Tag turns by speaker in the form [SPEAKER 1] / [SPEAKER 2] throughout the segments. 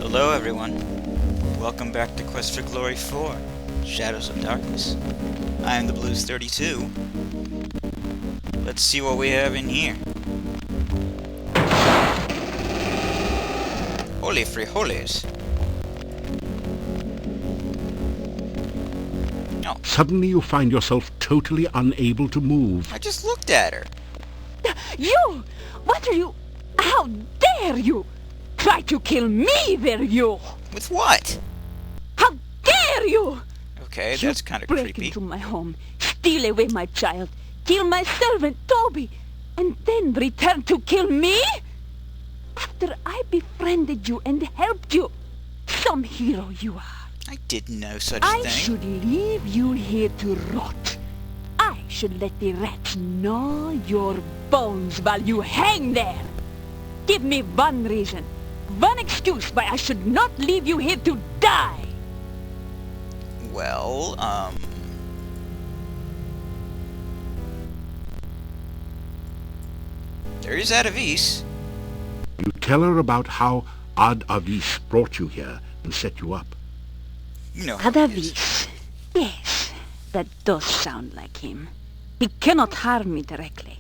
[SPEAKER 1] Hello everyone. Welcome back to Quest for Glory 4, Shadows of Darkness. I am the Blues 32. Let's see what we have in here. Holy frijoles. Oh,
[SPEAKER 2] Suddenly you find yourself totally unable to move.
[SPEAKER 1] I just looked at her.
[SPEAKER 3] You! What are you... How dare you! Try to kill me, will you?
[SPEAKER 1] With what?
[SPEAKER 3] How dare you!
[SPEAKER 1] Okay, that's kind of
[SPEAKER 3] break
[SPEAKER 1] creepy.
[SPEAKER 3] into my home, steal away my child, kill my servant Toby, and then return to kill me? After I befriended you and helped you, some hero you are.
[SPEAKER 1] I did no such
[SPEAKER 3] I
[SPEAKER 1] thing.
[SPEAKER 3] should leave you here to rot. I should let the rats gnaw your bones while you hang there. Give me one reason, one excuse why I should not leave you here to die.
[SPEAKER 1] Well, there is Adavis.
[SPEAKER 2] You tell her about how Ad Avis brought you here and set you up.
[SPEAKER 1] You know how he is.
[SPEAKER 3] Adavis. Yes, that does sound like him. He cannot harm me directly.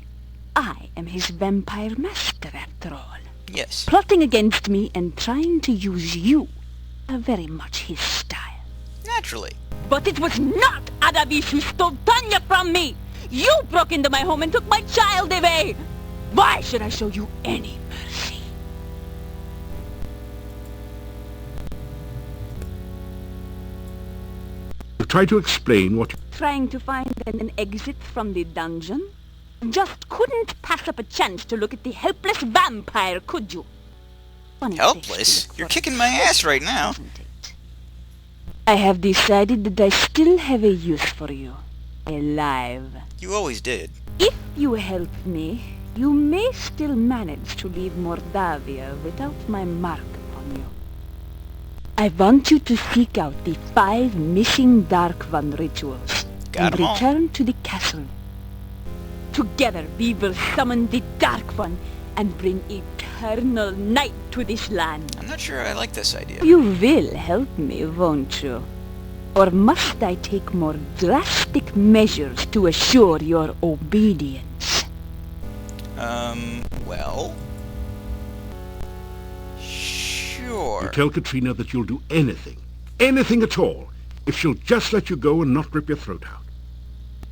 [SPEAKER 3] I am his vampire master, after all.
[SPEAKER 1] Yes.
[SPEAKER 3] Plotting against me and trying to use you are very much his style.
[SPEAKER 1] Naturally.
[SPEAKER 3] But it was not Adavis who stole Tanya from me! You broke into my home and took my child away! Why should I show you any mercy?
[SPEAKER 2] You try to explain what you...
[SPEAKER 3] Trying to find an exit from the dungeon? Just couldn't pass up a chance to look at the helpless vampire, could you? Funny
[SPEAKER 1] Helpless?
[SPEAKER 3] place to look
[SPEAKER 1] You're
[SPEAKER 3] for
[SPEAKER 1] kicking my ass right now.
[SPEAKER 3] isn't it? I have decided that I still have a use for you. Alive.
[SPEAKER 1] You always did.
[SPEAKER 3] If you help me, you may still manage to leave Mordavia without my mark upon you. I want you to seek out the 5 missing Dark One rituals
[SPEAKER 1] Got
[SPEAKER 3] and
[SPEAKER 1] 'em all.
[SPEAKER 3] return to the castle. Together we will summon the Dark One and bring eternal night to this land.
[SPEAKER 1] I'm not sure I like this idea.
[SPEAKER 3] You will help me, won't you? Or must I take more drastic measures to assure your obedience?
[SPEAKER 1] Well... Sure.
[SPEAKER 2] You tell Katrina that you'll do anything at all, if she'll just let you go and not rip your throat out.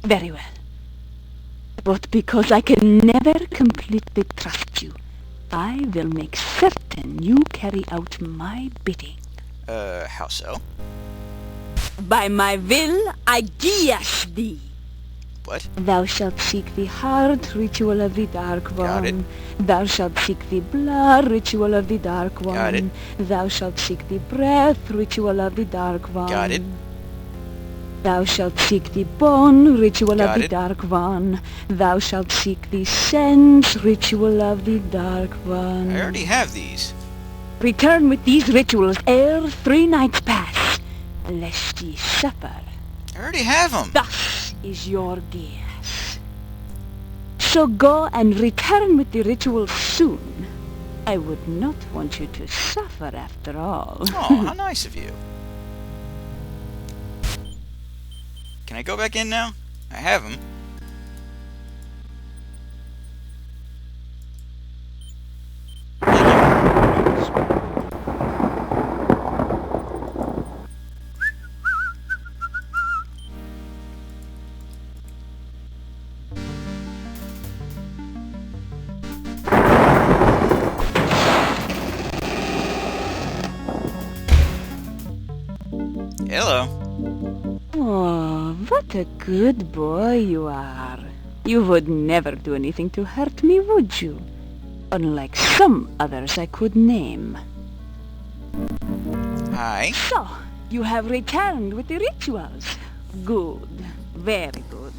[SPEAKER 3] Very well. But because I can never completely trust you, I will make certain you carry out my bidding.
[SPEAKER 1] How so?
[SPEAKER 3] By my will, I guias thee.
[SPEAKER 1] What?
[SPEAKER 3] Thou shalt seek the heart ritual of the Dark One.
[SPEAKER 1] Got it.
[SPEAKER 3] Thou shalt seek the blood ritual of the Dark One.
[SPEAKER 1] Got it.
[SPEAKER 3] Thou shalt seek the breath ritual of the Dark One.
[SPEAKER 1] Got it.
[SPEAKER 3] Thou shalt seek the bone ritual
[SPEAKER 1] Got
[SPEAKER 3] of the
[SPEAKER 1] it.
[SPEAKER 3] Dark One. Thou shalt seek the sense ritual of the Dark One.
[SPEAKER 1] I already have these.
[SPEAKER 3] Return with these rituals ere 3 nights pass, lest ye suffer.
[SPEAKER 1] I already have them.
[SPEAKER 3] Thus is your guess. So go and return with the rituals soon. I would not want you to suffer after all.
[SPEAKER 1] Oh, how nice of you. Can I go back in now? I have them. Hello.
[SPEAKER 3] Oh, what a good boy you are. You would never do anything to hurt me, would you? Unlike some others I could name.
[SPEAKER 1] Hi.
[SPEAKER 3] So, you have returned with the rituals. Good. Very good.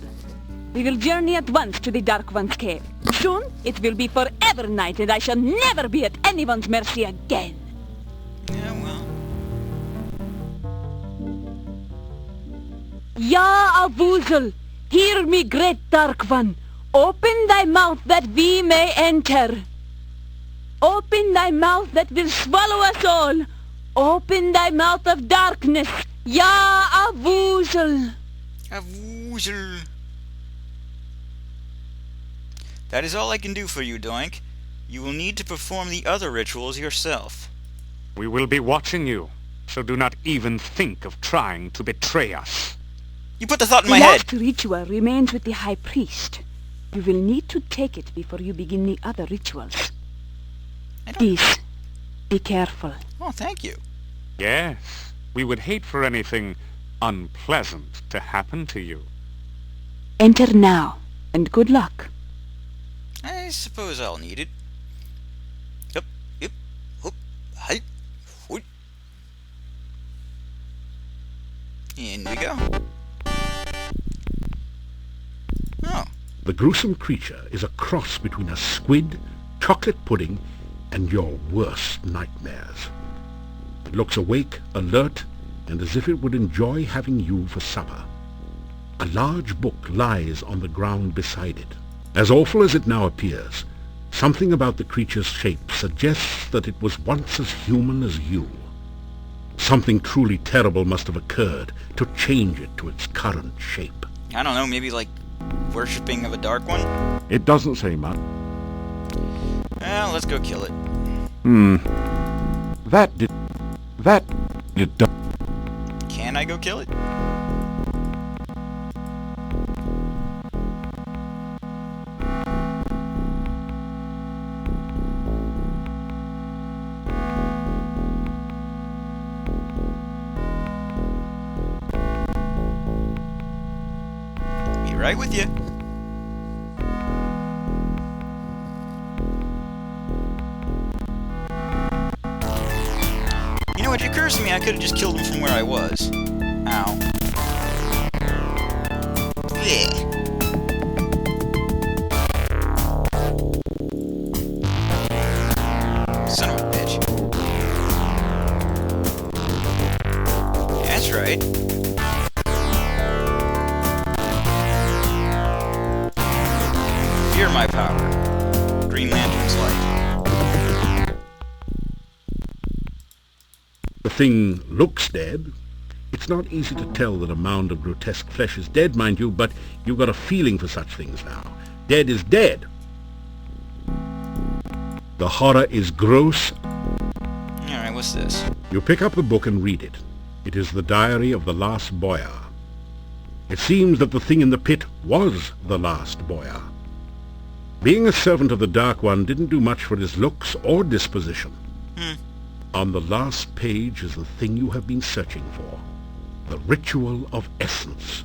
[SPEAKER 3] We will journey at once to the Dark One's cave. Soon, it will be forever night, and I shall never be at anyone's mercy again.
[SPEAKER 1] Yeah, well.
[SPEAKER 3] Ya Avuzel, hear me, great Dark One. Open thy mouth that we may enter. Open thy mouth that will swallow us all. Open thy mouth of darkness, Ya Avuzel.
[SPEAKER 1] A woozle. That is all I can do for you, Doink. You will need to perform the other rituals yourself.
[SPEAKER 4] We will be watching you, so do not even think of trying to betray us.
[SPEAKER 1] You put the thought in
[SPEAKER 3] The
[SPEAKER 1] my head.
[SPEAKER 3] last ritual remains with the High Priest. You will need to take it before you begin the other rituals. Please, be careful.
[SPEAKER 1] Oh, thank you.
[SPEAKER 4] Yes, we would hate for anything unpleasant to happen to you.
[SPEAKER 3] Enter now, and good luck.
[SPEAKER 1] I suppose I'll need it. Yep, yep, hoop, hi, hoot. In we go. Oh,
[SPEAKER 2] The gruesome creature is a cross between a squid, chocolate pudding, and your worst nightmares. It looks awake, alert, and as if it would enjoy having you for supper. A large book lies on the ground beside it. As awful as it now appears, something about the creature's shape suggests that it was once as human as you. Something truly terrible must have occurred to change it to its current shape.
[SPEAKER 1] I don't know, maybe like worshipping of a dark one?
[SPEAKER 2] It doesn't say much.
[SPEAKER 1] Well, let's go kill it.
[SPEAKER 2] That did...
[SPEAKER 1] Can I go kill it? Be right with you. You know, it occurs to me I could have just killed him from where I was. Ow. Yeah. Son of a bitch. That's right. Fear my power. Green Lantern's light.
[SPEAKER 2] The thing looks dead. It's not easy to tell that a mound of grotesque flesh is dead, mind you, but you've got a feeling for such things now. Dead is dead. The horror is gross.
[SPEAKER 1] Alright, what's this?
[SPEAKER 2] You pick up the book and read it. It is the diary of the last boyar. It seems that the thing in the pit was the last boyar. Being a servant of the Dark One didn't do much for his looks or disposition. On the last page is the thing you have been searching for. The Ritual of Essence.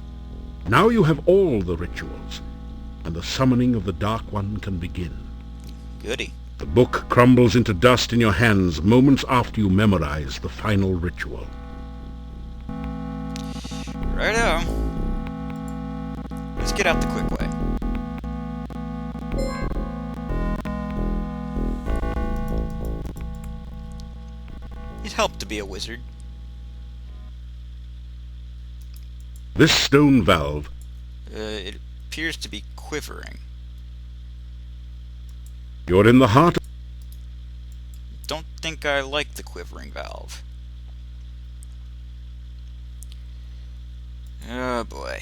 [SPEAKER 2] Now you have all the rituals, and the summoning of the Dark One can begin.
[SPEAKER 1] Goody.
[SPEAKER 2] The book crumbles into dust in your hands moments after you memorize the final ritual.
[SPEAKER 1] Righto. Let's get out the quick way. It helped to be a wizard.
[SPEAKER 2] This stone valve...
[SPEAKER 1] It appears to be quivering.
[SPEAKER 2] You're in the heart of...
[SPEAKER 1] Don't think I like the quivering valve. Oh boy.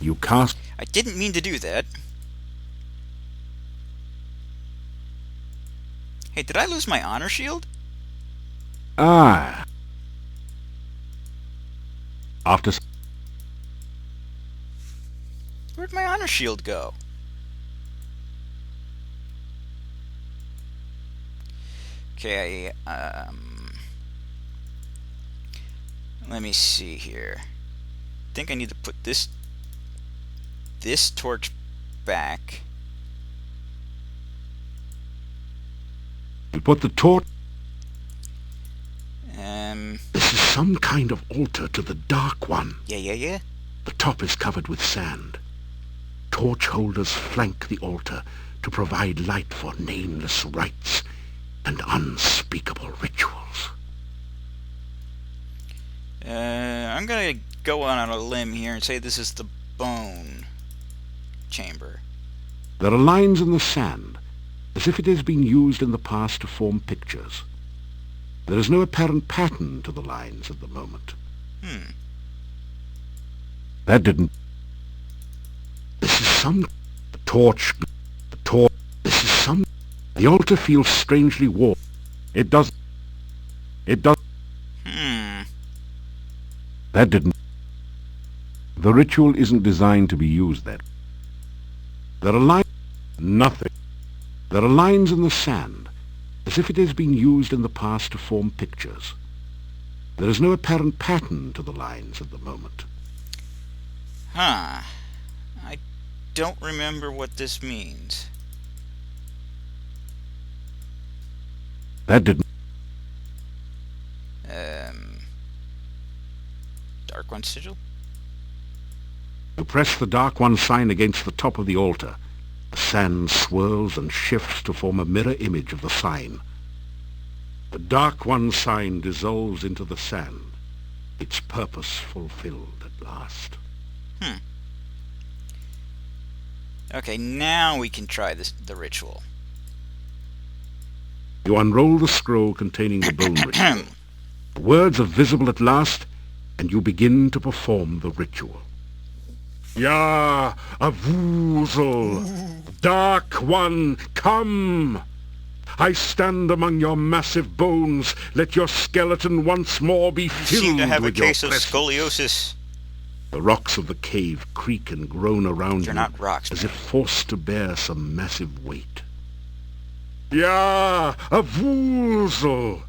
[SPEAKER 2] You cast...
[SPEAKER 1] I didn't mean to do that. Hey, did I lose my honor shield?
[SPEAKER 2] Ah. After...
[SPEAKER 1] Where'd my honor shield go? Okay, let me see here. I think I need to put this torch back.
[SPEAKER 2] You put the torch...
[SPEAKER 1] Um,
[SPEAKER 2] This is some kind of altar to the Dark One.
[SPEAKER 1] yeah.
[SPEAKER 2] The top is covered with sand. Torch holders flank the altar to provide light for nameless rites and unspeakable rituals.
[SPEAKER 1] I'm gonna go on a limb here and say this is the bone chamber.
[SPEAKER 2] There are lines in the sand, as if it has been used in the past to form pictures. There is no apparent pattern to the lines at the moment. That didn't... This is some... The torch... This is some... The altar feels strangely warm. It does... That didn't... The ritual isn't designed to be used that. There are lines... Nothing. There are lines in the sand, as if it has been used in the past to form pictures. There is no apparent pattern to the lines at the moment.
[SPEAKER 1] I don't remember what this means.
[SPEAKER 2] That didn't...
[SPEAKER 1] Dark One Sigil?
[SPEAKER 2] You press the Dark One sign against the top of the altar. The sand swirls and shifts to form a mirror image of the sign. The Dark One sign dissolves into the sand, its purpose fulfilled at last.
[SPEAKER 1] Okay, now we can try the ritual.
[SPEAKER 2] You unroll the scroll containing the bone ritual. The words are visible at last, and you begin to perform the ritual. Ya, Avuzel, Dark One, come! I stand among your massive bones. Let your skeleton once more be
[SPEAKER 1] You
[SPEAKER 2] filled
[SPEAKER 1] seem to have a
[SPEAKER 2] with your
[SPEAKER 1] case of
[SPEAKER 2] presence.
[SPEAKER 1] scoliosis.
[SPEAKER 2] The rocks of the cave creak and groan around
[SPEAKER 1] They're
[SPEAKER 2] you,
[SPEAKER 1] not rocks,
[SPEAKER 2] as
[SPEAKER 1] man.
[SPEAKER 2] if forced to bear some massive weight. Ya, Avuzel,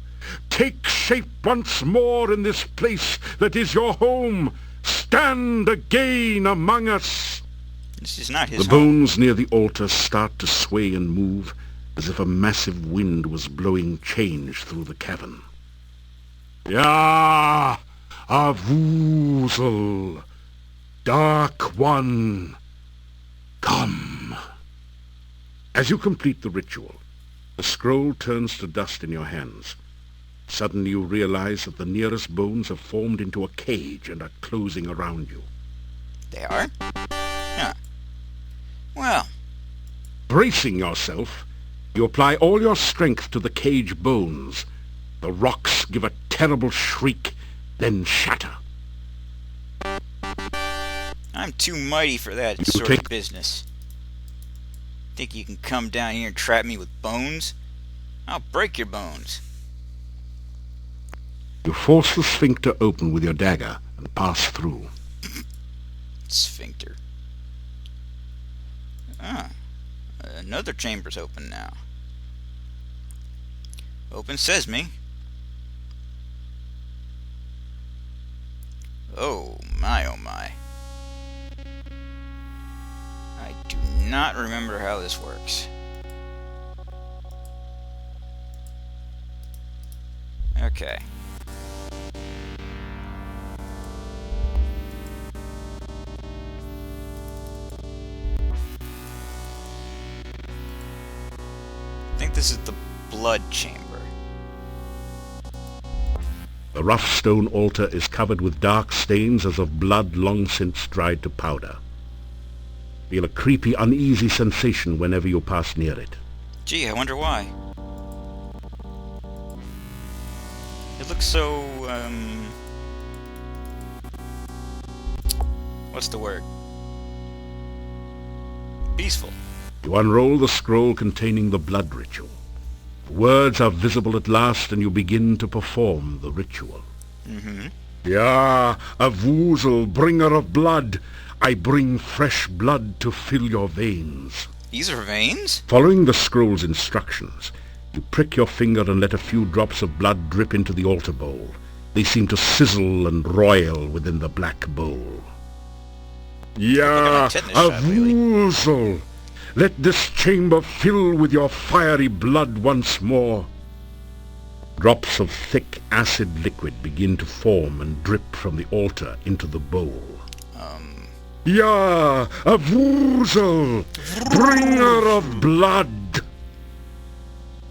[SPEAKER 2] take shape once more in this place that is your home. Stand again among us.
[SPEAKER 1] This is not his
[SPEAKER 2] The
[SPEAKER 1] home.
[SPEAKER 2] bones near the altar start to sway and move, as if a massive wind was blowing change through the cavern. Ya, Avuzel, Dark One, come. As you complete the ritual, the scroll turns to dust in your hands. Suddenly you realize that the nearest bones have formed into a cage and are closing around you.
[SPEAKER 1] They are? Huh. Well,
[SPEAKER 2] Bracing yourself, you apply all your strength to the cage bones. The rocks give a terrible shriek, then shatter.
[SPEAKER 1] I'm too mighty for that
[SPEAKER 2] You
[SPEAKER 1] sort
[SPEAKER 2] take-
[SPEAKER 1] of business. Think you can come down here and trap me with bones? I'll break your bones.
[SPEAKER 2] You force the sphincter open with your dagger and pass through.
[SPEAKER 1] Sphincter. Ah, another chamber's open now. Open sesame. Oh my, oh my. I do not remember how this works. Okay. I think this is the blood chamber.
[SPEAKER 2] The rough stone altar is covered with dark stains as of blood long since dried to powder. Feel a creepy, uneasy sensation whenever you pass near it.
[SPEAKER 1] Gee, I wonder why. It looks so, what's the word? Peaceful.
[SPEAKER 2] You unroll the scroll containing the blood ritual. Words are visible at last, and you begin to perform the ritual. Ya, Avuzel, bringer of blood, I bring fresh blood to fill your veins.
[SPEAKER 1] These are veins?
[SPEAKER 2] Following the scroll's instructions, you prick your finger and let a few drops of blood drip into the altar bowl. They seem to sizzle and roil within the black bowl. Ya,
[SPEAKER 1] tetanus shot, really.
[SPEAKER 2] Avuzel, let this chamber fill with your fiery blood once more. Drops of thick acid liquid begin to form and drip from the altar into the bowl. Ya, Avuzel, bringer of blood!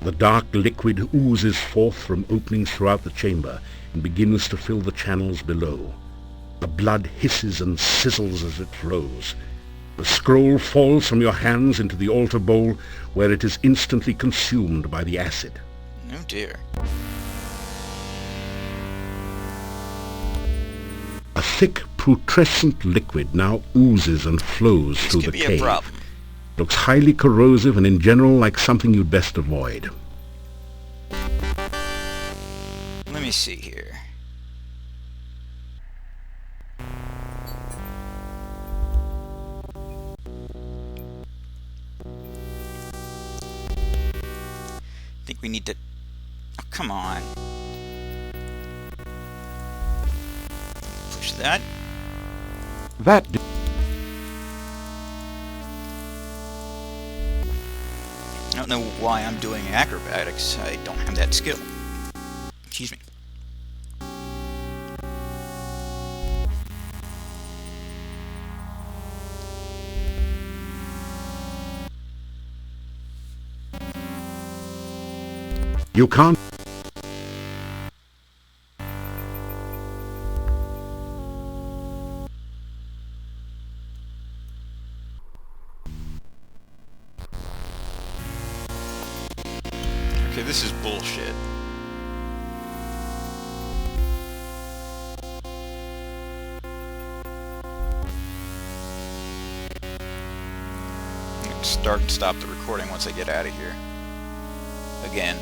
[SPEAKER 2] The dark liquid oozes forth from openings throughout the chamber and begins to fill the channels below. The blood hisses and sizzles as it flows. The scroll falls from your hands into the altar bowl, where it is instantly consumed by the acid.
[SPEAKER 1] Oh dear.
[SPEAKER 2] A thick, putrescent liquid now oozes and flows
[SPEAKER 1] This
[SPEAKER 2] through
[SPEAKER 1] could
[SPEAKER 2] the
[SPEAKER 1] be a
[SPEAKER 2] cave.
[SPEAKER 1] problem.
[SPEAKER 2] Looks highly corrosive and in general like something you'd best avoid.
[SPEAKER 1] Let me see here. I think we need to... Oh, come on. Push that.
[SPEAKER 2] That
[SPEAKER 1] I don't know why I'm doing acrobatics. I don't have that skill. Excuse me.
[SPEAKER 2] you can't.
[SPEAKER 1] Okay, this is bullshit. I'm gonna start and stop the recording once I get out of here. Again.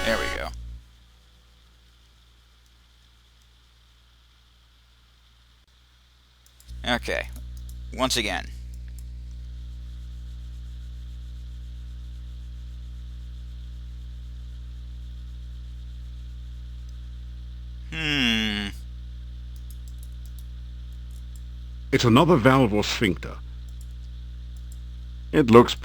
[SPEAKER 1] There we go. Okay. Once again.
[SPEAKER 2] It's another valve or sphincter. It looks...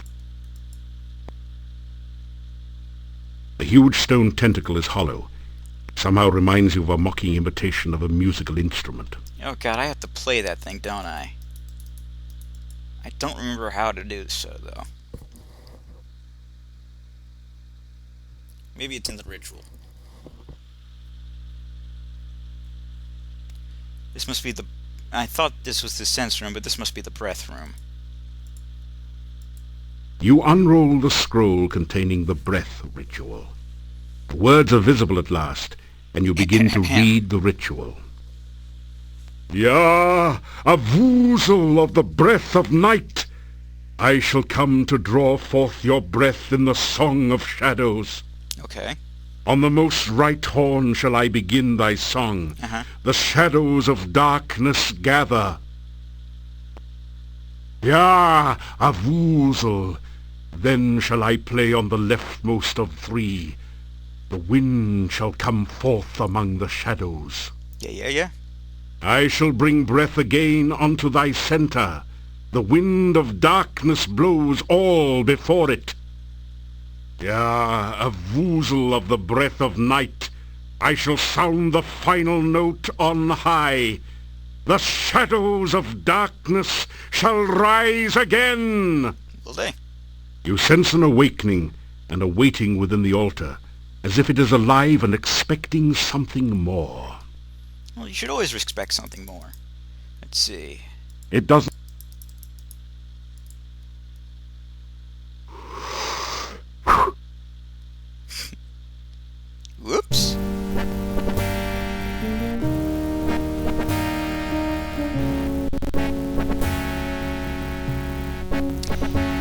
[SPEAKER 2] The huge stone tentacle is hollow. Somehow reminds you of a mocking imitation of a musical instrument.
[SPEAKER 1] Oh god, I have to play that thing, don't I? I don't remember how to do so, though. Maybe it's in the ritual. This must be the... I thought this was the sense room, but this must be the breath room.
[SPEAKER 2] You unroll the scroll containing the breath ritual. The words are visible at last, and you begin to read the ritual. Ya, a woozle of the breath of night, I shall come to draw forth your breath in the song of shadows.
[SPEAKER 1] Okay.
[SPEAKER 2] On the most right horn shall I begin thy song. The shadows of darkness gather. Ya, a woozle, then shall I play on the leftmost of three. The wind shall come forth among the shadows.
[SPEAKER 1] Yeah.
[SPEAKER 2] I shall bring breath again unto thy centre. The wind of darkness blows all before it. Ya, a woozle of the breath of night, I shall sound the final note on high. The shadows of darkness shall rise again.
[SPEAKER 1] Will they?
[SPEAKER 2] You sense an awakening and a waiting within the altar, as if it is alive and expecting something more.
[SPEAKER 1] Well, you should always expect something more. Let's see.
[SPEAKER 2] It doesn't...
[SPEAKER 1] Whoops.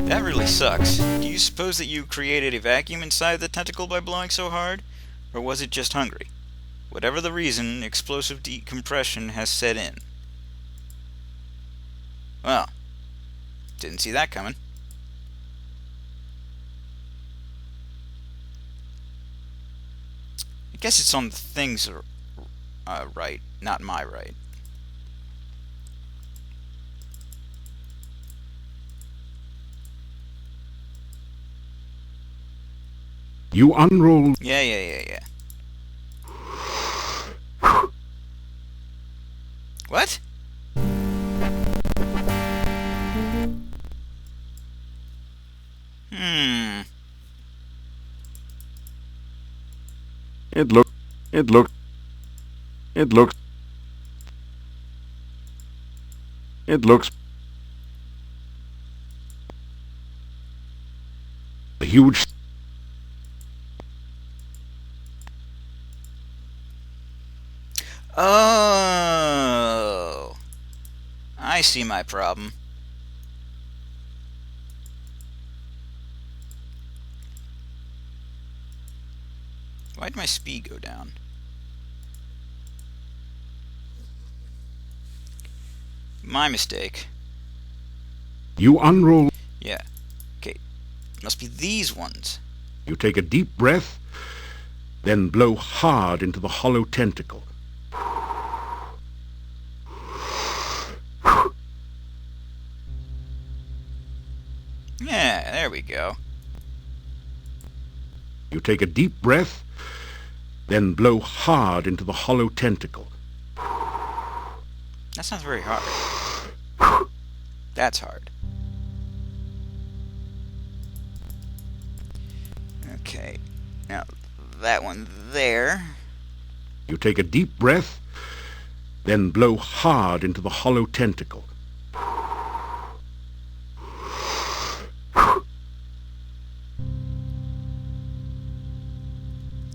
[SPEAKER 1] That really sucks. Do you suppose that you created a vacuum inside the tentacle by blowing so hard? Or was it just hungry? Whatever the reason, explosive decompression has set in. Well, didn't see that coming. I guess it's on the thing's right, not my right.
[SPEAKER 2] You unroll...
[SPEAKER 1] Yeah. What?
[SPEAKER 2] It looks... A huge...
[SPEAKER 1] I see my problem. Why'd my speed go down? My mistake.
[SPEAKER 2] You unroll.
[SPEAKER 1] Yeah. Okay. Must be these ones.
[SPEAKER 2] You take a deep breath, then blow hard into the hollow tentacle.
[SPEAKER 1] Yeah, there we go.
[SPEAKER 2] You take a deep breath, then blow hard into the hollow tentacle.
[SPEAKER 1] That sounds very hard. That's hard. Okay. Now, that one there.
[SPEAKER 2] You take a deep breath, then blow hard into the hollow tentacle.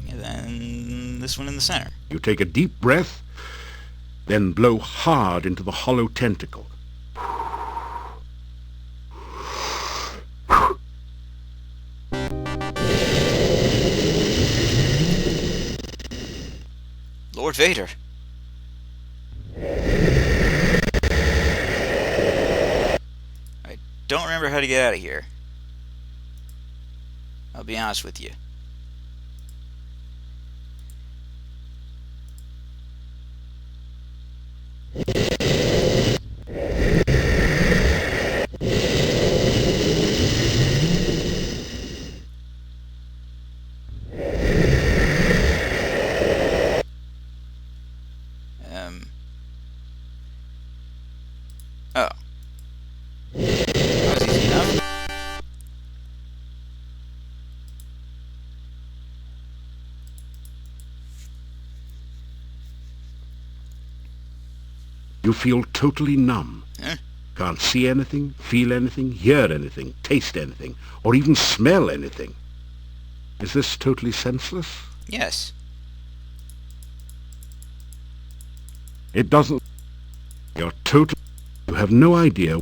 [SPEAKER 1] And then this one in the center.
[SPEAKER 2] You take a deep breath, then blow hard into the hollow tentacle.
[SPEAKER 1] Lord Vader. I don't remember how to get out of here. I'll be honest with you. Oh. That was easy enough.
[SPEAKER 2] You feel totally numb.
[SPEAKER 1] Huh?
[SPEAKER 2] Can't see anything, feel anything, hear anything, taste anything, or even smell anything. Is this totally senseless?
[SPEAKER 1] Yes.
[SPEAKER 2] It doesn't. You're total. You have no idea.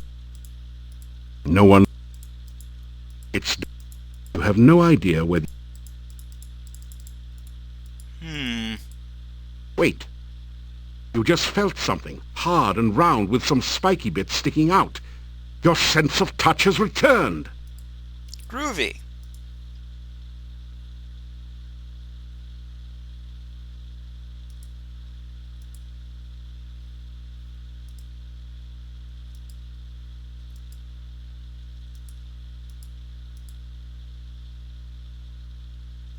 [SPEAKER 2] No one. It's. You have no idea whether. Wait. You just felt something, hard and round with some spiky bits sticking out. Your sense of touch has returned.
[SPEAKER 1] Groovy.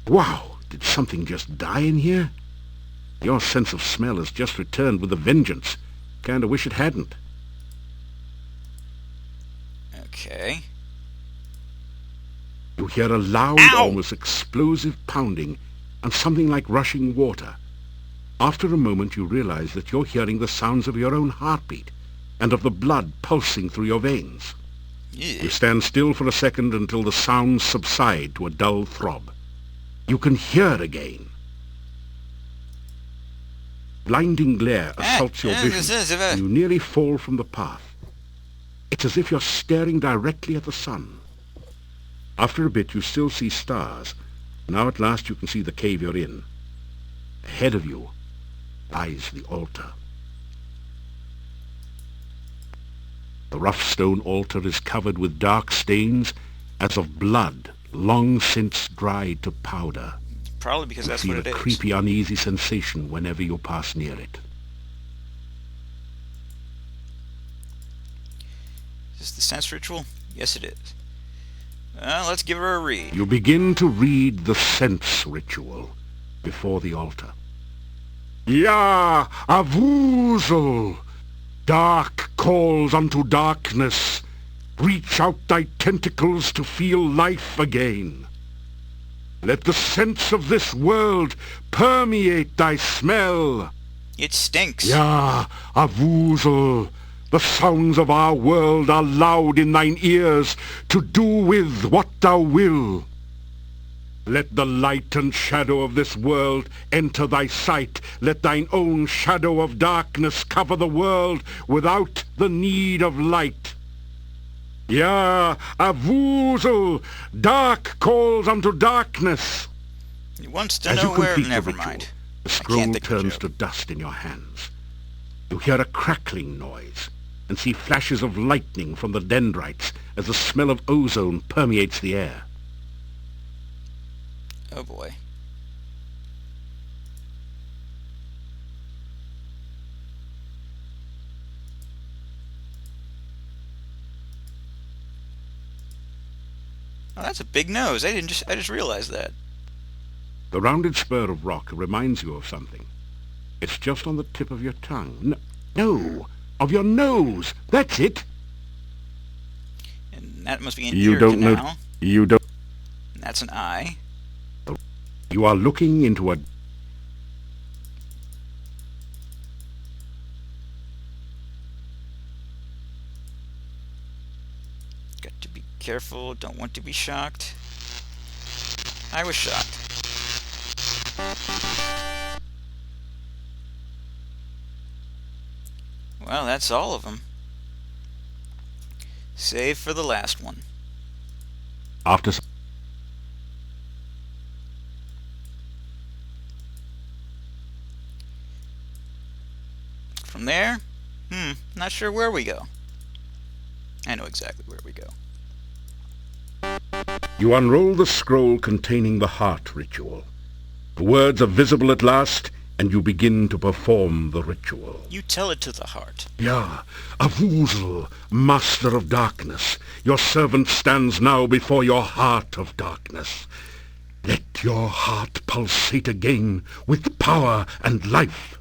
[SPEAKER 2] Wow, did something just die in here? Your sense of smell has just returned with a vengeance. Kinda wish it hadn't.
[SPEAKER 1] Okay.
[SPEAKER 2] You hear a loud,
[SPEAKER 1] Ow!
[SPEAKER 2] almost explosive pounding and something like rushing water. After a moment you realize that you're hearing the sounds of your own heartbeat and of the blood pulsing through your veins.
[SPEAKER 1] Yeah.
[SPEAKER 2] You stand still for a second until the sounds subside to a dull throb. You can hear again. Blinding glare assaults your vision, and you nearly fall from the path. It's as if you're staring directly at the sun. After a bit you still see stars. Now at last you can see the cave you're in. Ahead of you lies the altar. The rough stone altar is covered with dark stains as of blood long since dried to powder.
[SPEAKER 1] Probably because
[SPEAKER 2] You
[SPEAKER 1] that's
[SPEAKER 2] feel
[SPEAKER 1] what it
[SPEAKER 2] a
[SPEAKER 1] is.
[SPEAKER 2] creepy, uneasy sensation whenever you pass near it.
[SPEAKER 1] Is this the sense ritual? Yes, it is. Let's give her a read.
[SPEAKER 2] You begin to read the sense ritual before the altar. Ya Avuzel! Dark calls unto darkness. Reach out thy tentacles to feel life again. Let the sense of this world permeate thy smell.
[SPEAKER 1] It stinks.
[SPEAKER 2] Ya Avuzel! The sounds of our world are loud in thine ears, to do with what thou will. Let the light and shadow of this world enter thy sight. Let thine own shadow of darkness cover the world without the need of light. Ja, a woozle! Dark calls unto darkness.
[SPEAKER 1] He wants to
[SPEAKER 2] As
[SPEAKER 1] know
[SPEAKER 2] you
[SPEAKER 1] where...
[SPEAKER 2] complete the
[SPEAKER 1] Never
[SPEAKER 2] ritual,
[SPEAKER 1] mind.
[SPEAKER 2] the
[SPEAKER 1] I
[SPEAKER 2] scroll
[SPEAKER 1] can't think of a
[SPEAKER 2] turns
[SPEAKER 1] joke.
[SPEAKER 2] to dust in your hands. You hear a crackling noise and see flashes of lightning from the dendrites as the smell of ozone permeates the air.
[SPEAKER 1] Oh boy. Oh, that's a big nose. I just realized that.
[SPEAKER 2] The rounded spur of rock reminds you of something. It's just on the tip of your tongue. No, of your nose. That's it.
[SPEAKER 1] And that must be an
[SPEAKER 2] You
[SPEAKER 1] ear
[SPEAKER 2] don't know.
[SPEAKER 1] canal.
[SPEAKER 2] You don't.
[SPEAKER 1] And that's an eye.
[SPEAKER 2] You are looking into a...
[SPEAKER 1] Got to be careful. Don't want to be shocked. I was shocked. Well, that's all of them. Save for the last one.
[SPEAKER 2] After...
[SPEAKER 1] From there, not sure where we go. I know exactly where we go.
[SPEAKER 2] You unroll the scroll containing the heart ritual. The words are visible at last, and you begin to perform the ritual.
[SPEAKER 1] You tell it to the heart.
[SPEAKER 2] Ja, a woozle, master of darkness, your servant stands now before your heart of darkness. Let your heart pulsate again with power and life.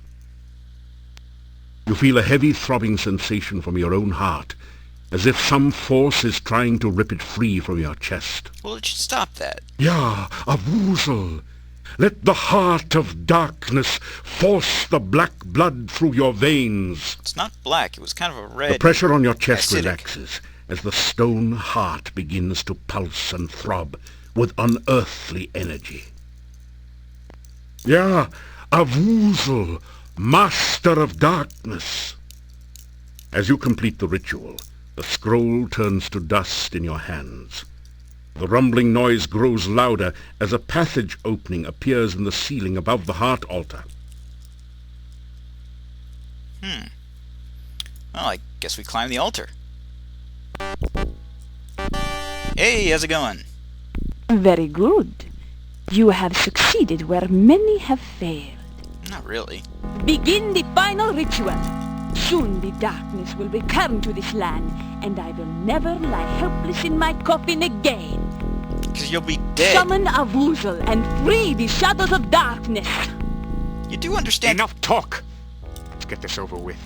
[SPEAKER 2] You feel a heavy throbbing sensation from your own heart, as if some force is trying to rip it free from your chest.
[SPEAKER 1] Well, it should stop that.
[SPEAKER 2] Ja, a woozle. Let the heart of darkness force the black blood through your veins.
[SPEAKER 1] It's not black. It was kind of a red.
[SPEAKER 2] The pressure on your chest
[SPEAKER 1] acidic.
[SPEAKER 2] relaxes as the stone heart begins to pulse and throb with unearthly energy. Ja, a woozle, master of darkness. As you complete the ritual, the scroll turns to dust in your hands. The rumbling noise grows louder as a passage opening appears in the ceiling above the heart altar.
[SPEAKER 1] Well, I guess we climb the altar. Hey, how's it going?
[SPEAKER 3] Very good. You have succeeded where many have failed.
[SPEAKER 1] Not really.
[SPEAKER 3] Begin the final ritual. Soon the darkness will return to this land, and I will never lie helpless in my coffin again.
[SPEAKER 1] Because you'll be dead.
[SPEAKER 3] Summon a woozle and free the shadows of darkness.
[SPEAKER 1] You do understand...
[SPEAKER 4] Enough talk! Let's get this over with.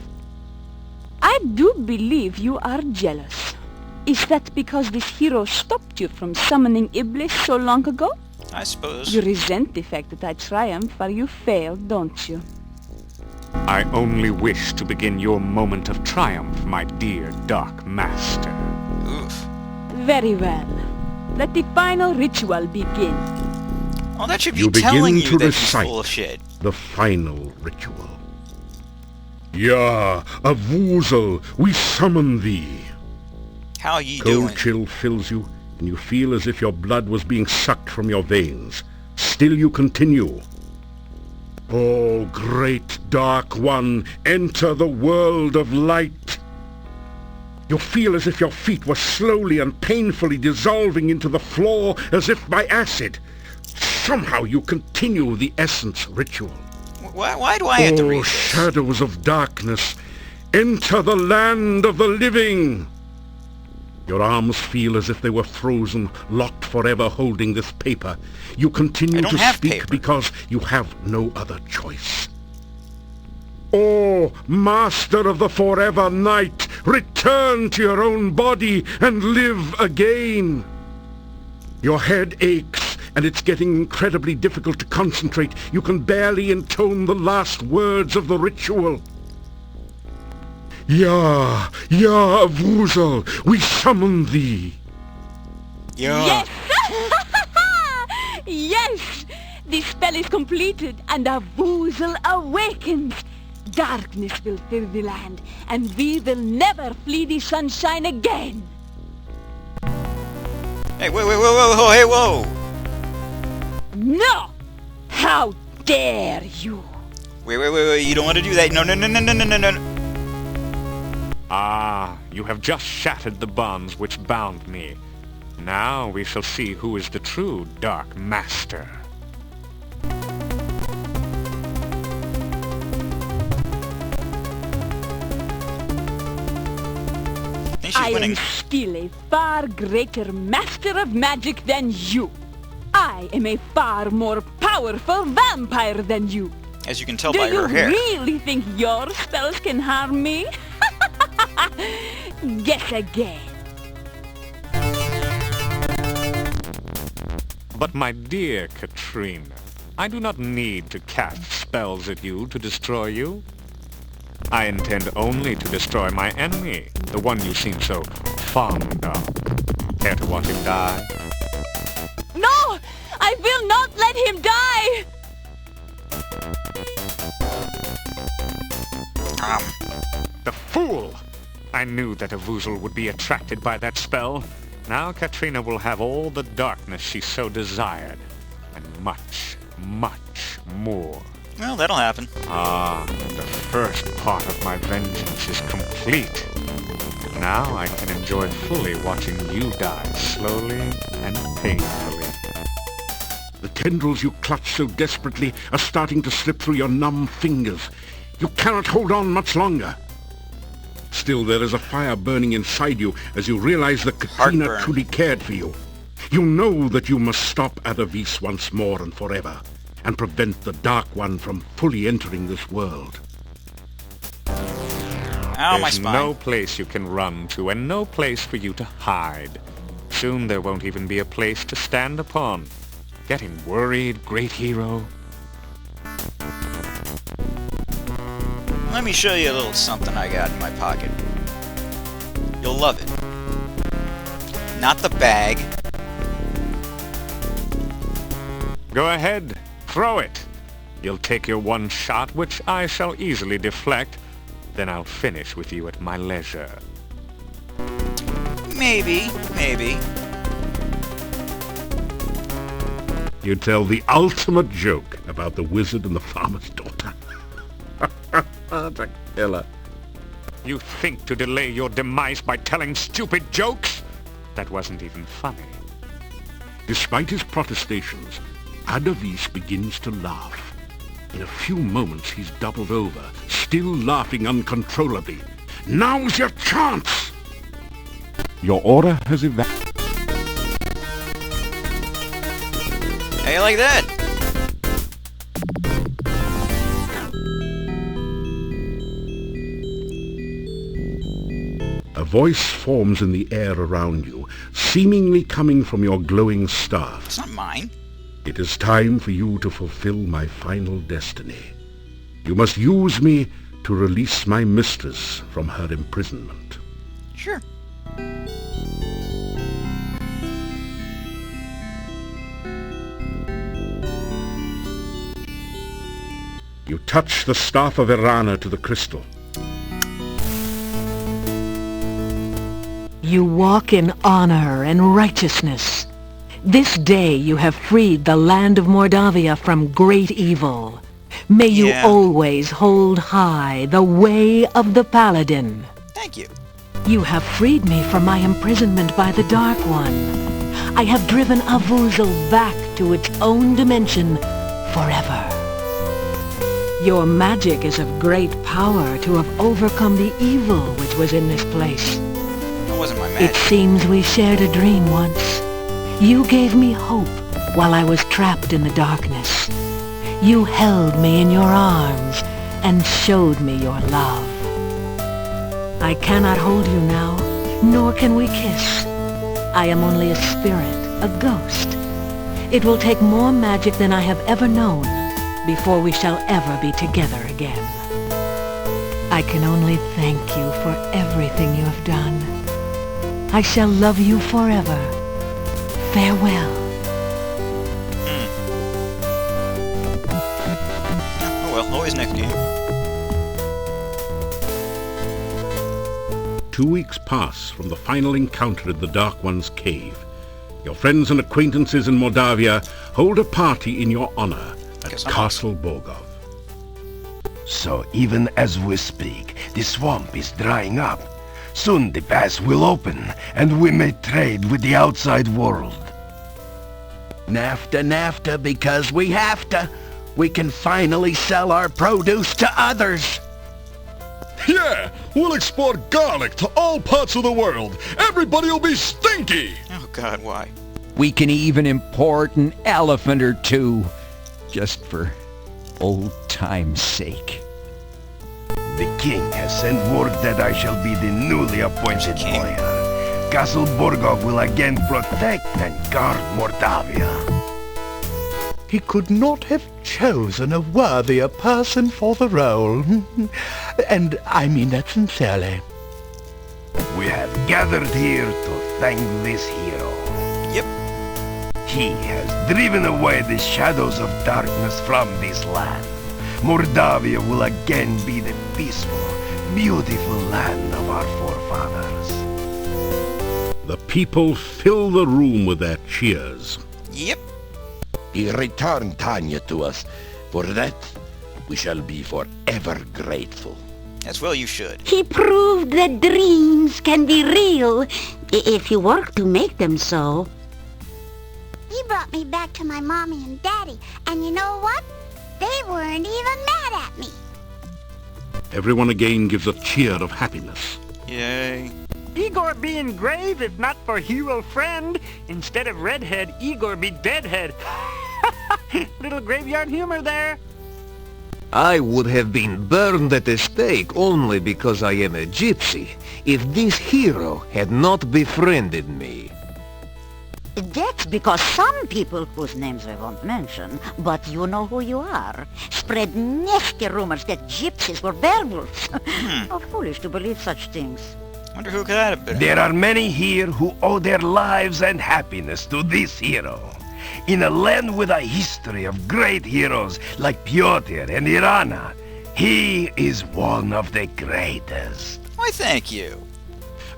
[SPEAKER 3] I do believe you are jealous. Is that because this hero stopped you from summoning Iblis so long ago?
[SPEAKER 1] I suppose.
[SPEAKER 3] You resent the fact that I triumphed while you failed, don't you?
[SPEAKER 4] I only wish to begin your moment of triumph, my dear Dark Master.
[SPEAKER 1] Oof.
[SPEAKER 3] Very well. Let the final ritual begin.
[SPEAKER 1] Oh, that should be
[SPEAKER 2] You begin
[SPEAKER 1] telling
[SPEAKER 2] to
[SPEAKER 1] you that he's
[SPEAKER 2] recite
[SPEAKER 1] full of shit.
[SPEAKER 2] the final ritual. Ja, a woozle, we summon thee.
[SPEAKER 1] How you
[SPEAKER 2] Cold
[SPEAKER 1] doing?
[SPEAKER 2] chill fills you, and you feel as if your blood was being sucked from your veins. Still you continue. Oh, great Dark One, enter the world of light. You feel as if your feet were slowly and painfully dissolving into the floor as if by acid. Somehow you continue the essence ritual.
[SPEAKER 1] Why do I have to read
[SPEAKER 2] Oh,
[SPEAKER 1] this?
[SPEAKER 2] shadows of darkness, enter the land of the living. Your arms feel as if they were frozen, locked forever holding this paper. You
[SPEAKER 1] I
[SPEAKER 2] continue
[SPEAKER 1] don't
[SPEAKER 2] to
[SPEAKER 1] have
[SPEAKER 2] speak
[SPEAKER 1] paper.
[SPEAKER 2] because you have no other choice. Oh, master of the forever night, return to your own body and live again. Your head aches, and it's getting incredibly difficult to concentrate. You can barely intone the last words of the ritual. Ja, woozle, we summon thee.
[SPEAKER 1] Yeah.
[SPEAKER 3] Yes! Yes! The spell is completed, and a Woozle awakens. Darkness will fill the land, and we will never flee the sunshine again.
[SPEAKER 1] Hey, whoa, hey, whoa!
[SPEAKER 3] No! How dare you!
[SPEAKER 1] Wait, you don't want to do that. No.
[SPEAKER 4] Ah, you have just shattered the bonds which bound me. Now we shall see who is the true Dark Master.
[SPEAKER 1] I think
[SPEAKER 3] I
[SPEAKER 1] she's winning.
[SPEAKER 3] am still a far greater master of magic than you. I am a far more powerful vampire than you.
[SPEAKER 1] As you can tell
[SPEAKER 3] Do
[SPEAKER 1] by
[SPEAKER 3] you
[SPEAKER 1] her hair.
[SPEAKER 3] really think your spells can harm me? Guess again.
[SPEAKER 4] But my dear Katrina, I do not need to cast spells at you to destroy you. I intend only to destroy my enemy, the one you seem so fond of. Care to watch him die?
[SPEAKER 3] No! I will not let him die!
[SPEAKER 4] The fool! I knew that a Woozle would be attracted by that spell. Now Katrina will have all the darkness she so desired, and much, much more.
[SPEAKER 1] Well, that'll happen.
[SPEAKER 4] Ah, the first part of my vengeance is complete. Now I can enjoy fully watching you die slowly and painfully.
[SPEAKER 2] The tendrils you clutch so desperately are starting to slip through your numb fingers. You cannot hold on much longer. Still, there is a fire burning inside you as you realize that Katrina
[SPEAKER 1] Heartburn.
[SPEAKER 2] truly cared for you. You know that you must stop Adavis once more and forever, and prevent the Dark One from fully entering this world.
[SPEAKER 1] Ow, my
[SPEAKER 4] There's
[SPEAKER 1] spine.
[SPEAKER 4] no place you can run to, and no place for you to hide. Soon there won't even be a place to stand upon. Getting worried, great hero?
[SPEAKER 1] Let me show you a little something I got in my pocket. You'll love it. Not the bag.
[SPEAKER 4] Go ahead, throw it. You'll take your one shot, which I shall easily deflect. Then I'll finish with you at my leisure.
[SPEAKER 1] Maybe.
[SPEAKER 2] You tell the ultimate joke about the wizard and the farmer's daughter. That's a killer.
[SPEAKER 4] You think to delay your demise by telling stupid jokes? That wasn't even funny.
[SPEAKER 2] Despite his protestations, Adavis begins to laugh. In a few moments he's doubled over, still laughing uncontrollably. Now's your chance! Your order has evacuated.
[SPEAKER 1] How you like that?
[SPEAKER 2] A voice forms in the air around you, seemingly coming from your glowing staff.
[SPEAKER 1] It's not mine.
[SPEAKER 2] It is time for you to fulfill my final destiny. You must use me to release my mistress from her imprisonment.
[SPEAKER 1] Sure.
[SPEAKER 2] You touch the staff of Erana to the crystal.
[SPEAKER 5] You walk in honor and righteousness. This day you have freed the land of Mordavia from great evil. May you
[SPEAKER 1] Yeah.
[SPEAKER 5] always hold high the way of the Paladin.
[SPEAKER 1] Thank you.
[SPEAKER 5] You have freed me from my imprisonment by the Dark One. I have driven a Woozle back to its own dimension forever. Your magic is of great power to have overcome the evil which was in this place.
[SPEAKER 1] That wasn't my
[SPEAKER 5] It
[SPEAKER 1] magic.
[SPEAKER 5] seems we shared a dream once. You gave me hope while I was trapped in the darkness. You held me in your arms and showed me your love. I cannot hold you now, nor can we kiss. I am only a spirit, a ghost. It will take more magic than I have ever known before we shall ever be together again. I can only thank you for everything you have done. I shall love you forever. Farewell.
[SPEAKER 1] well, always next game.
[SPEAKER 2] 2 weeks pass from the final encounter in the Dark One's cave. Your friends and acquaintances in Moldavia hold a party in your honor at
[SPEAKER 1] Guess I'm
[SPEAKER 2] Castle Borgov.
[SPEAKER 6] So even as we speak, the swamp is drying up. Soon the pass will open, and we may trade with the outside world.
[SPEAKER 7] NAFTA, because we have to. We can finally sell our produce to others.
[SPEAKER 8] Yeah, we'll export garlic to all parts of the world. Everybody will be stinky.
[SPEAKER 1] Oh God, why?
[SPEAKER 7] We can even import an elephant or two, just for old time's sake.
[SPEAKER 6] The king has sent word that I shall be the newly appointed
[SPEAKER 1] King?
[SPEAKER 6] lawyer. Castle Borgov will again protect and guard Mordavia.
[SPEAKER 9] He could not have chosen a worthier person for the role. And I mean that sincerely.
[SPEAKER 6] We have gathered here to thank this hero.
[SPEAKER 1] Yep.
[SPEAKER 6] He has driven away the shadows of darkness from this land. Mordavia will again be the peaceful, beautiful land of our forefathers.
[SPEAKER 2] The people fill the room with their cheers.
[SPEAKER 1] Yep.
[SPEAKER 9] He returned Tanya to us. For that, we shall be forever grateful.
[SPEAKER 1] As well you should.
[SPEAKER 10] He proved that dreams can be real if you work to make them so.
[SPEAKER 11] He brought me back to my mommy and daddy, and you know what? They weren't even mad at me.
[SPEAKER 2] Everyone again gives a cheer of happiness.
[SPEAKER 1] Yay.
[SPEAKER 12] Igor be engraved if not for hero friend. Instead of redhead, Igor be deadhead. Little graveyard humor there.
[SPEAKER 13] I would have been burned at the stake only because I am a gypsy, if this hero had not befriended me.
[SPEAKER 10] That's because some people whose names I won't mention, but you know who you are, spread nasty rumors that gypsies were werewolves. How foolish to believe such things.
[SPEAKER 1] Wonder who could that have been?
[SPEAKER 6] There are many here who owe their lives and happiness to this hero. In a land with a history of great heroes like Pyotr and Erana, he is one of the greatest.
[SPEAKER 1] Why, thank you.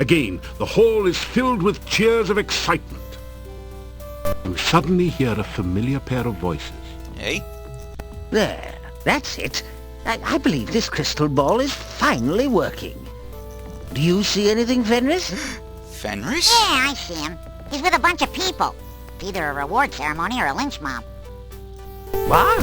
[SPEAKER 2] Again, the hall is filled with cheers of excitement. You suddenly hear a familiar pair of voices.
[SPEAKER 1] Hey?
[SPEAKER 14] There, that's it. I believe this crystal ball is finally working. Do you see anything, Fenris?
[SPEAKER 1] Fenris?
[SPEAKER 11] Yeah, I see him. He's with a bunch of people. It's either a reward ceremony or a lynch mob.
[SPEAKER 14] What?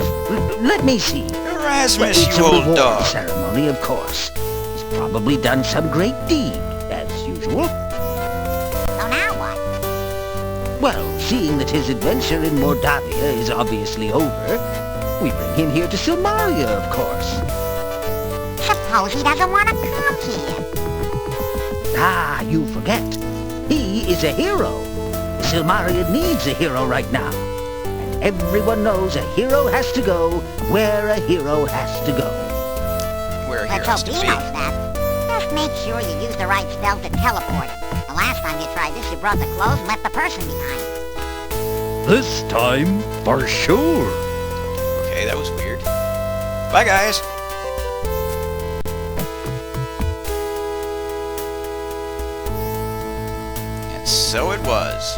[SPEAKER 14] Let me see.
[SPEAKER 1] Erasmus,
[SPEAKER 14] It's
[SPEAKER 1] you
[SPEAKER 14] a
[SPEAKER 1] old
[SPEAKER 14] reward
[SPEAKER 1] dog.
[SPEAKER 14] ceremony, of course. He's probably done some great deed, as usual.
[SPEAKER 11] So now what?
[SPEAKER 14] Well, seeing that his adventure in Mordavia is obviously over, we bring him here to Silmaria, of course.
[SPEAKER 11] Suppose he doesn't want to come here.
[SPEAKER 14] Ah, you forget. He is a hero. Silmaria needs a hero right now. And everyone knows a hero has to go where a hero has to go.
[SPEAKER 1] Where
[SPEAKER 11] Let's hope he knows that. Just make sure you use the right spell to teleport. The last time you tried this, you brought the clothes and left the person behind.
[SPEAKER 13] This time, for sure.
[SPEAKER 1] Okay, that was weird. Bye, guys. And so it was.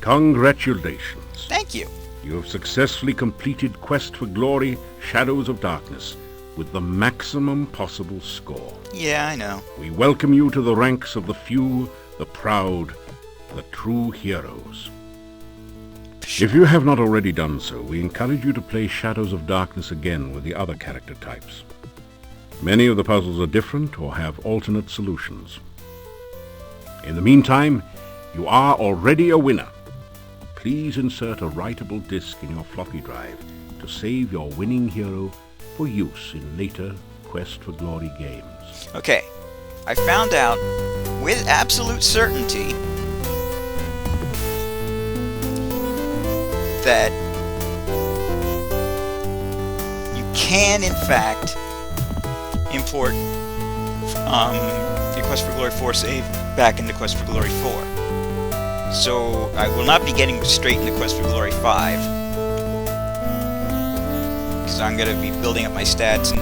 [SPEAKER 2] Congratulations.
[SPEAKER 1] Thank you.
[SPEAKER 2] You have successfully completed Quest for Glory, Shadows of Darkness, with the maximum possible score.
[SPEAKER 1] Yeah, I know.
[SPEAKER 2] We welcome you to the ranks of the few, the proud, the true heroes. If you have not already done so, we encourage you to play Shadows of Darkness again with the other character types. Many of the puzzles are different or have alternate solutions. In the meantime, you are already a winner. Please insert a writable disk in your floppy drive to save your winning hero for use in later Quest for Glory games.
[SPEAKER 1] Okay, I found out with absolute certainty that you can, in fact, import the Quest for Glory 4 save back into Quest for Glory 4. So I will not be getting straight into Quest for Glory 5. Because I'm going to be building up my stats and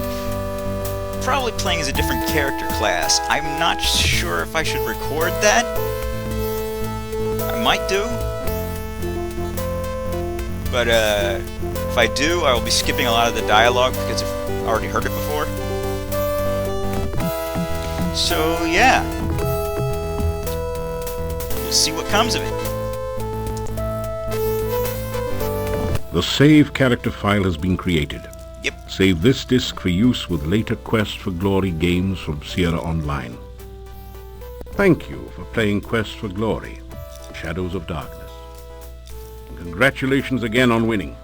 [SPEAKER 1] probably playing as a different character class. I'm not sure if I should record that. I might do. But if I do, I will be skipping a lot of the dialogue because I've already heard it before. So yeah. We'll see what comes of it.
[SPEAKER 2] The save character file has been created.
[SPEAKER 1] Yep.
[SPEAKER 2] Save this disk for use with later Quest for Glory games from Sierra Online. Thank you for playing Quest for Glory, Shadows of Darkness. And congratulations again on winning.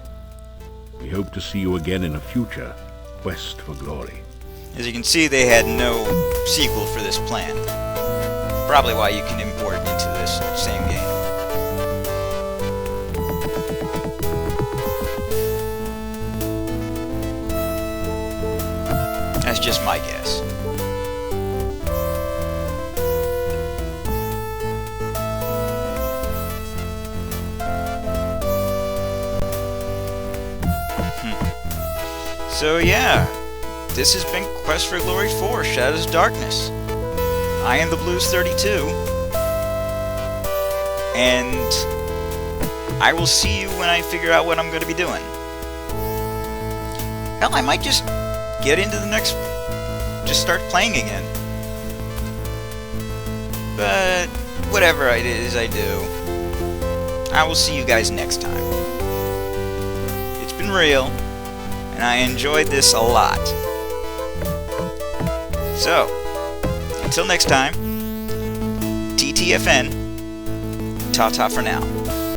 [SPEAKER 2] We hope to see you again in a future Quest for Glory.
[SPEAKER 1] As you can see, they had no sequel for this plan. Probably why you can import it into this same game. That's just my guess. So yeah, this has been Quest for Glory 4, Shadows of Darkness. I am the Blues 32, and I will see you when I figure out what I'm going to be doing. Hell, I might just get into the next... just start playing again. But whatever it is I do, I will see you guys next time. It's been real, and I enjoyed this a lot. So, until next time, TTFN, ta-ta for now.